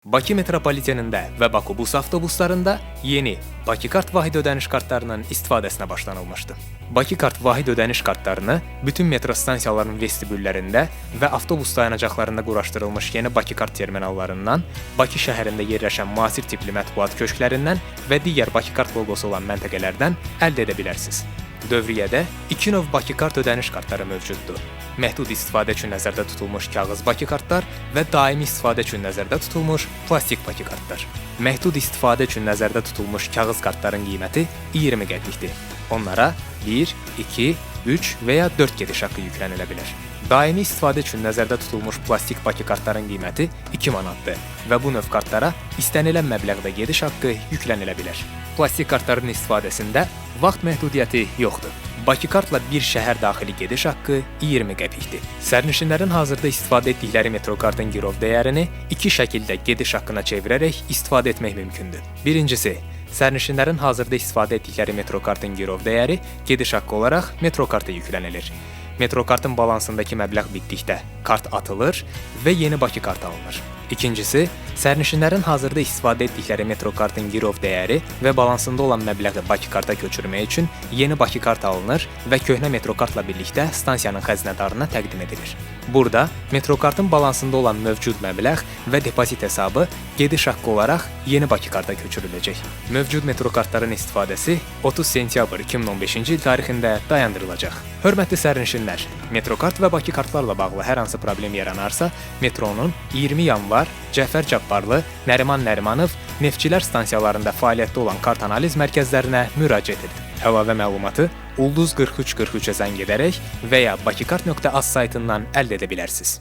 Bakı metropolitenində və Bakı-Bus avtobuslarında yeni Bakı Kart vahid ödəniş kartlarının istifadəsinə başlanılmışdı. Bakı Kart vahid ödəniş kartlarını bütün metro stansiyalarının vestibüllərində və avtobus dayanacaqlarında quraşdırılmış yeni Bakı Kart terminallarından, Bakı şəhərində yerləşən müasir tipli mətbuat köşklərindən və digər Bakı Kart loqosu olan məntəqələrdən əldə edə bilərsiniz. Dövriyyədə iki növ Bakı Kart ödəniş kartları mövcuddur. Məhdud istifadə üçün nəzərdə tutulmuş kağız Bakı kartlar və daimi istifadə üçün nəzərdə tutulmuş plastik Bakı kartlar. Məhdud istifadə üçün nəzərdə tutulmuş kağız kartların qiyməti 20 qəpikdir. Onlara 1, 2, 3 və ya 4 gediş haqqı yüklənilə bilər. Daimi istifadə üçün nəzərdə tutulmuş plastik Bakı kartların qiyməti 2 manatdır və bu növ kartlara istənilən məbləğdə gediş haqqı yüklənilə bilər. Plastik kartların istifadəsində vaxt məhdudiyyəti yoxdur. Bakı kartla bir şəhər daxili gediş haqqı 20 qəpikdir. Sərnişinlərin hazırda istifadə etdikləri metro kartın girov dəyərini iki şəkildə gediş haqqına çevirərək istifadə etmək mümkündür. Birincisi, sərnişinlərin hazırda istifadə etdikləri metro kartın girov dəyəri gediş haqqı olaraq metro karta yüklənilir. Metro kartın balansındakı məbləğ bitdikdə kart atılır və yeni Bakı kart alınır. İkincisi, sərnişinlərin hazırda istifadə etdikləri metro kartın girov dəyəri və balansında olan məbləği Bakı karta köçürmək üçün yeni Bakı kart alınır və köhnə metro kartla birlikdə stansiyanın xəzinədarına təqdim edilir. Burada metro kartın balansında olan mövcud məbləğ və depozit hesabı gediş haqqı olaraq yeni Bakı karta köçürüləcək. Mövcud metro kartların istifadəsi 30 sentyabr 2015-ci il tarixində dayandırılacaq. Hörmətli sərnişinlər, metro kart və Bakı kartlarla bağlı hər hansı problem yaranarsa, metronun 20 yanvar Cəfər Cabbarlı, Nəriman Nərimanov Neftçilər stansiyalarında fəaliyyətdə olan kart analiz mərkəzlərinə müraciət edin. Əlavə məlumatı Ulduz 4343-ə zəng edərək və ya bakikart.az saytından əldə edə bilərsiniz.